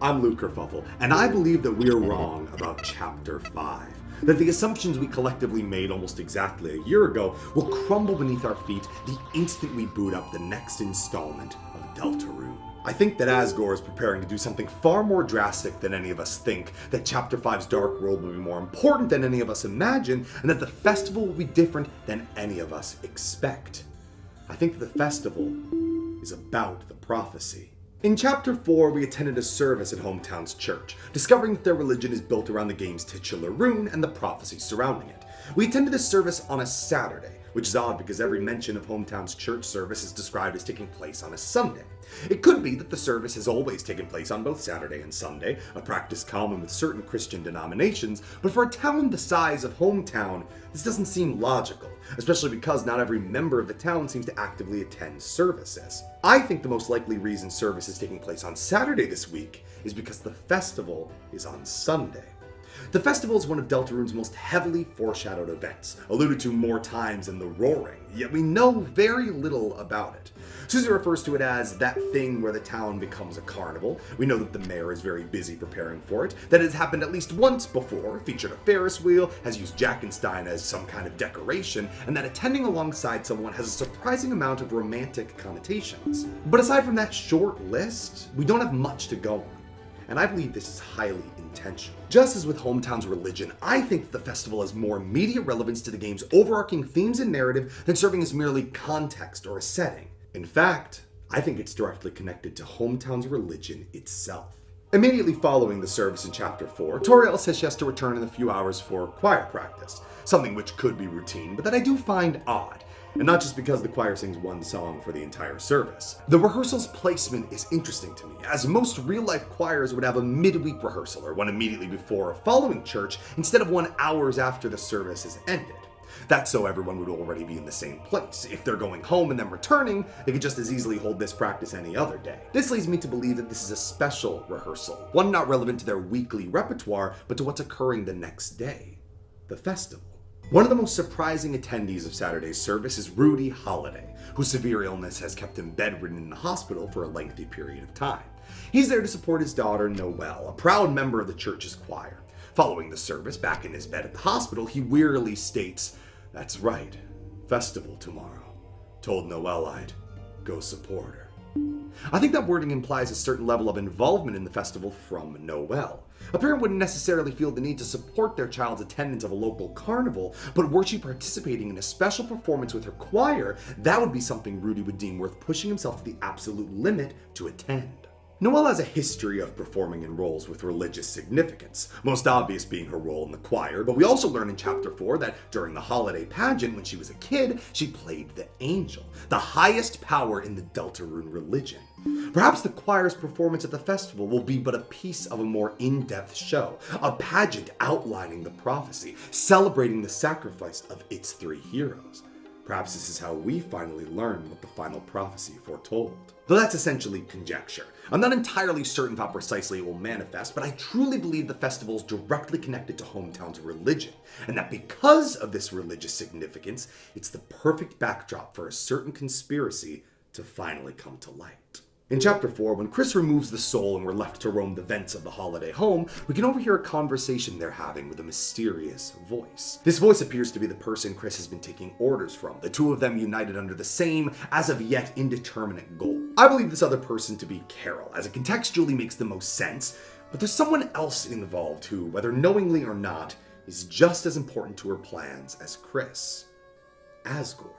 I'm Lukerfuffle, and I believe that we are wrong about Chapter 5. That the assumptions we collectively made almost exactly a year ago will crumble beneath our feet the instant we boot up the next installment of Deltarune. I think that Asgore is preparing to do something far more drastic than any of us think, that Chapter 5's Dark World will be more important than any of us imagine, and that the festival will be different than any of us expect. I think that the festival is about the prophecy. In Chapter 4, we attended a service at Hometown's church, discovering that their religion is built around the game's titular rune and the prophecy surrounding it. We attended this service on a Saturday, which is odd because every mention of Hometown's church service is described as taking place on a Sunday. It could be that the service has always taken place on both Saturday and Sunday, a practice common with certain Christian denominations, but for a town the size of Hometown, this doesn't seem logical, especially because not every member of the town seems to actively attend services. I think the most likely reason service is taking place on Saturday this week is because the festival is on Sunday. The festival is one of Deltarune's most heavily foreshadowed events, alluded to more times than the roaring, yet we know very little about it. Susie refers to it as that thing where the town becomes a carnival. We know that the mayor is very busy preparing for it, that it has happened at least once before, featured a Ferris wheel, has used Jackenstein as some kind of decoration, and that attending alongside someone has a surprising amount of romantic connotations. But aside from that short list, we don't have much to go on. And I believe this is highly intentional. Just as with Hometown's religion, I think that the festival has more immediate relevance to the game's overarching themes and narrative than serving as merely context or a setting. In fact, I think it's directly connected to Hometown's religion itself. Immediately following the service in Chapter 4, Toriel says she has to return in a few hours for choir practice, something which could be routine, but that I do find odd. And not just because the choir sings one song for the entire service. The rehearsal's placement is interesting to me, as most real-life choirs would have a midweek rehearsal, or one immediately before or following church, instead of 1 hour after the service has ended. That's so everyone would already be in the same place. If they're going home and then returning, they could just as easily hold this practice any other day. This leads me to believe that this is a special rehearsal, one not relevant to their weekly repertoire, but to what's occurring the next day, the festival. One of the most surprising attendees of Saturday's service is Rudy Holiday, whose severe illness has kept him bedridden in the hospital for a lengthy period of time. He's there to support his daughter, Noelle, a proud member of the church's choir. Following the service, back in his bed at the hospital, he wearily states, "That's right, festival tomorrow. Told Noelle I'd go support her." I think that wording implies a certain level of involvement in the festival from Noelle. A parent wouldn't necessarily feel the need to support their child's attendance of a local carnival, but were she participating in a special performance with her choir, that would be something Rudy would deem worth pushing himself to the absolute limit to attend. Noelle has a history of performing in roles with religious significance, most obvious being her role in the choir, but we also learn in Chapter 4 that during the holiday pageant when she was a kid, she played the angel, the highest power in the Deltarune religion. Perhaps the choir's performance at the festival will be but a piece of a more in-depth show, a pageant outlining the prophecy, celebrating the sacrifice of its 3 heroes. Perhaps this is how we finally learn what the final prophecy foretold. Though that's essentially conjecture. I'm not entirely certain how precisely it will manifest, but I truly believe the festival is directly connected to Hometown's religion, and that because of this religious significance, it's the perfect backdrop for a certain conspiracy to finally come to light. In Chapter 4, when Chris removes the soul and we're left to roam the vents of the holiday home, we can overhear a conversation they're having with a mysterious voice. This voice appears to be the person Chris has been taking orders from, the two of them united under the same, as of yet indeterminate goal. I believe this other person to be Carol, as it contextually makes the most sense, but there's someone else involved who, whether knowingly or not, is just as important to her plans as Chris. Asgore.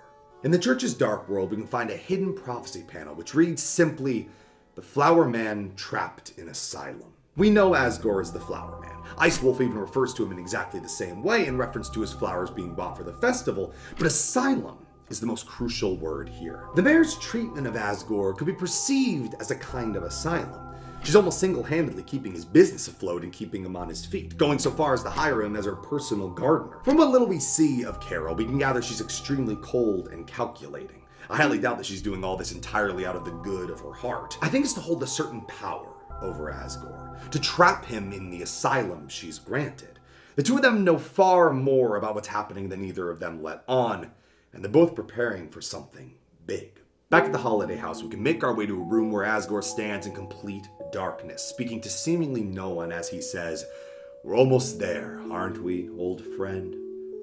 In the church's dark world, we can find a hidden prophecy panel which reads simply, "The Flower Man Trapped in Asylum." We know Asgore is the Flower Man. Ice Wolf even refers to him in exactly the same way in reference to his flowers being bought for the festival, but asylum is the most crucial word here. The mayor's treatment of Asgore could be perceived as a kind of asylum. She's almost single-handedly keeping his business afloat and keeping him on his feet, going so far as to hire him as her personal gardener. From what little we see of Carol, we can gather she's extremely cold and calculating. I highly doubt that she's doing all this entirely out of the good of her heart. I think it's to hold a certain power over Asgore, to trap him in the asylum she's granted. The two of them know far more about what's happening than either of them let on, and they're both preparing for something big. Back at the holiday house, we can make our way to a room where Asgore stands in complete darkness, speaking to seemingly no one as he says, "We're almost there, aren't we, old friend?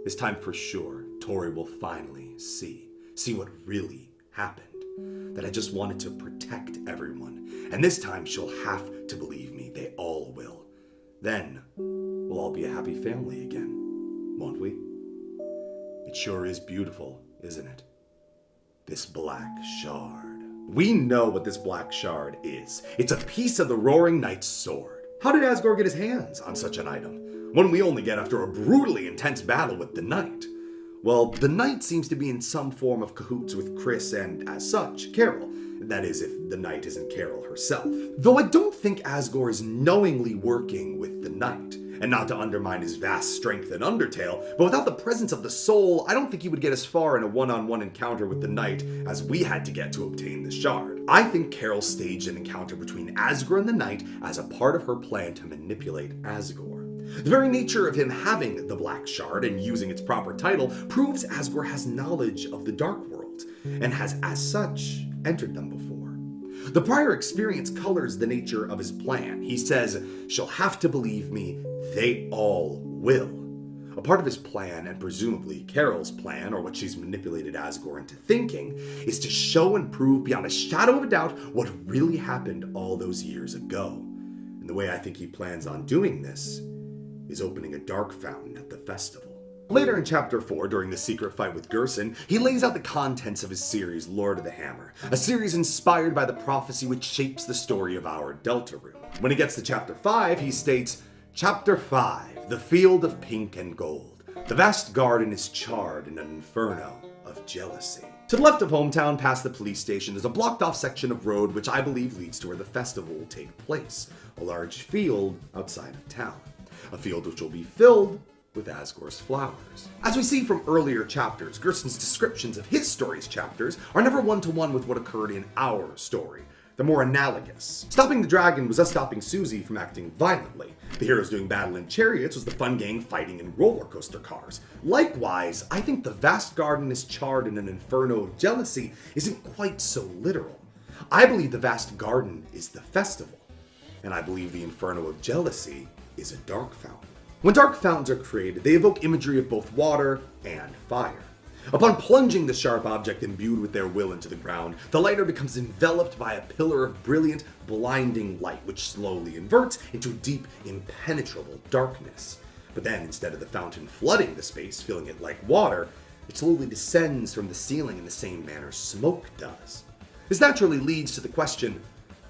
This time for sure, Tori will finally see what really happened. That I just wanted to protect everyone. And this time she'll have to believe me, they all will. Then, we'll all be a happy family again, won't we? It sure is beautiful, isn't it? This black shard." We know what this black shard is. It's a piece of the Roaring Knight's sword. How did Asgore get his hands on such an item? One we only get after a brutally intense battle with the Knight. Well, the Knight seems to be in some form of cahoots with Chris and, as such, Carol. That is, if the Knight isn't Carol herself. Though I don't think Asgore is knowingly working with the Knight. And not to undermine his vast strength in Undertale, but without the presence of the soul, I don't think he would get as far in a one-on-one encounter with the Knight as we had to get to obtain the shard. I think Carol staged an encounter between Asgore and the Knight as a part of her plan to manipulate Asgore. The very nature of him having the Black Shard and using its proper title proves Asgore has knowledge of the Dark World, and has as such entered them before. The prior experience colors the nature of his plan. He says, "She'll have to believe me, they all will." A part of his plan, and presumably Carol's plan, or what she's manipulated Asgore into thinking, is to show and prove beyond a shadow of a doubt what really happened all those years ago. And the way I think he plans on doing this is opening a dark fountain at the festival. Later in Chapter 4, during the secret fight with Gerson, he lays out the contents of his series, Lord of the Hammer, a series inspired by the prophecy which shapes the story of our Deltarune. When he gets to Chapter 5, he states, "Chapter 5, the field of pink and gold. The vast garden is charred in an inferno of jealousy." To the left of hometown, past the police station, there's a blocked-off section of road which I believe leads to where the festival will take place, a large field outside of town. A field which will be filled with Asgore's flowers. As we see from earlier chapters, Gerson's descriptions of his story's chapters are never one-to-one with what occurred in our story. They're more analogous. Stopping the dragon was us stopping Susie from acting violently. The heroes doing battle in chariots was the fun gang fighting in roller coaster cars. Likewise, I think the vast garden is charred in an inferno of jealousy isn't quite so literal. I believe the vast garden is the festival, and I believe the inferno of jealousy is a dark fountain. When dark fountains are created, they evoke imagery of both water and fire. Upon plunging the sharp object imbued with their will into the ground, the lighter becomes enveloped by a pillar of brilliant, blinding light, which slowly inverts into deep, impenetrable darkness. But then, instead of the fountain flooding the space, filling it like water, it slowly descends from the ceiling in the same manner smoke does. This naturally leads to the question,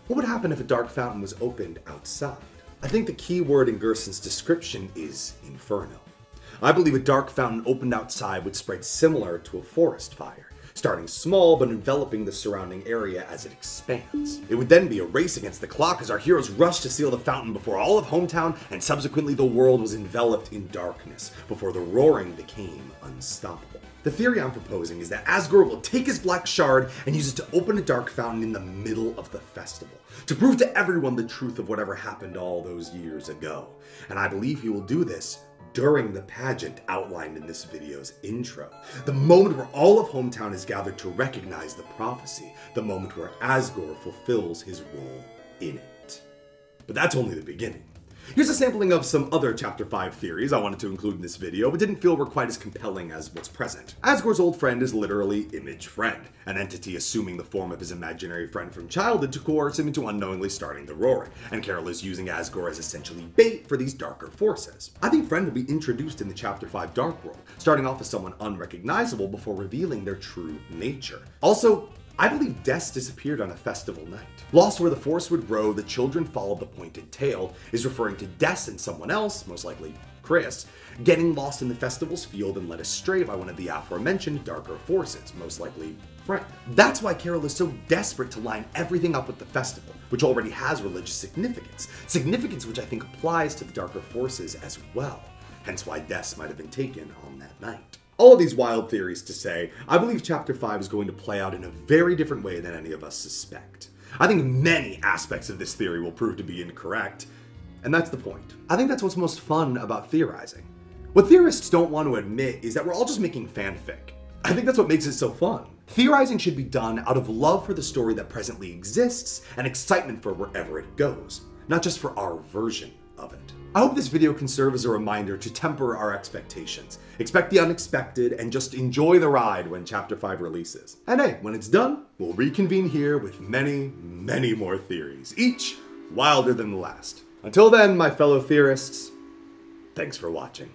what would happen if a dark fountain was opened outside? I think the key word in Gerson's description is inferno. I believe a dark fountain opened outside would spread similar to a forest fire, starting small but enveloping the surrounding area as it expands. It would then be a race against the clock as our heroes rushed to seal the fountain before all of hometown and subsequently the world was enveloped in darkness, before the roaring became unstoppable. The theory I'm proposing is that Asgore will take his black shard and use it to open a dark fountain in the middle of the festival, to prove to everyone the truth of whatever happened all those years ago. And I believe he will do this during the pageant outlined in this video's intro. The moment where all of hometown is gathered to recognize the prophecy, the moment where Asgore fulfills his role in it. But that's only the beginning. Here's a sampling of some other Chapter 5 theories I wanted to include in this video, but didn't feel were quite as compelling as what's present. Asgore's old friend is literally Image Friend, an entity assuming the form of his imaginary friend from childhood to coerce him into unknowingly starting the roaring, and Carol is using Asgore as essentially bait for these darker forces. I think Friend will be introduced in the Chapter 5 Dark World, starting off as someone unrecognizable before revealing their true nature. Also, I believe Des disappeared on a festival night. Lost where the force would row, the children followed the pointed tail is referring to Des and someone else, most likely Chris, getting lost in the festival's field and led astray by one of the aforementioned darker forces, most likely Friend. That's why Carol is so desperate to line everything up with the festival, which already has religious significance which I think applies to the darker forces as well, hence why Des might have been taken on that night. All of these wild theories to say, I believe Chapter 5 is going to play out in a very different way than any of us suspect. I think many aspects of this theory will prove to be incorrect, and that's the point. I think that's what's most fun about theorizing. What theorists don't want to admit is that we're all just making fanfic. I think that's what makes it so fun. Theorizing should be done out of love for the story that presently exists and excitement for wherever it goes, not just for our version of it. I hope this video can serve as a reminder to temper our expectations. Expect the unexpected and just enjoy the ride when Chapter 5 releases. And hey, when it's done, we'll reconvene here with many, many more theories, each wilder than the last. Until then, my fellow theorists, thanks for watching.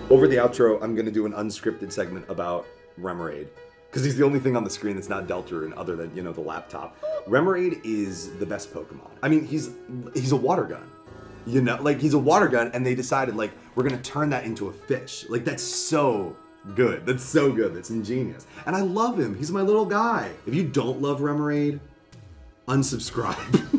Over the outro, I'm gonna do an unscripted segment about Remoraid, because he's the only thing on the screen that's not Deltarune other than, the laptop. Remoraid is the best Pokemon. I mean, he's a water gun. He's a water gun, and they decided, we're gonna turn that into a fish. That's so good. That's so good. That's ingenious. And I love him. He's my little guy. If you don't love Remoraid, unsubscribe.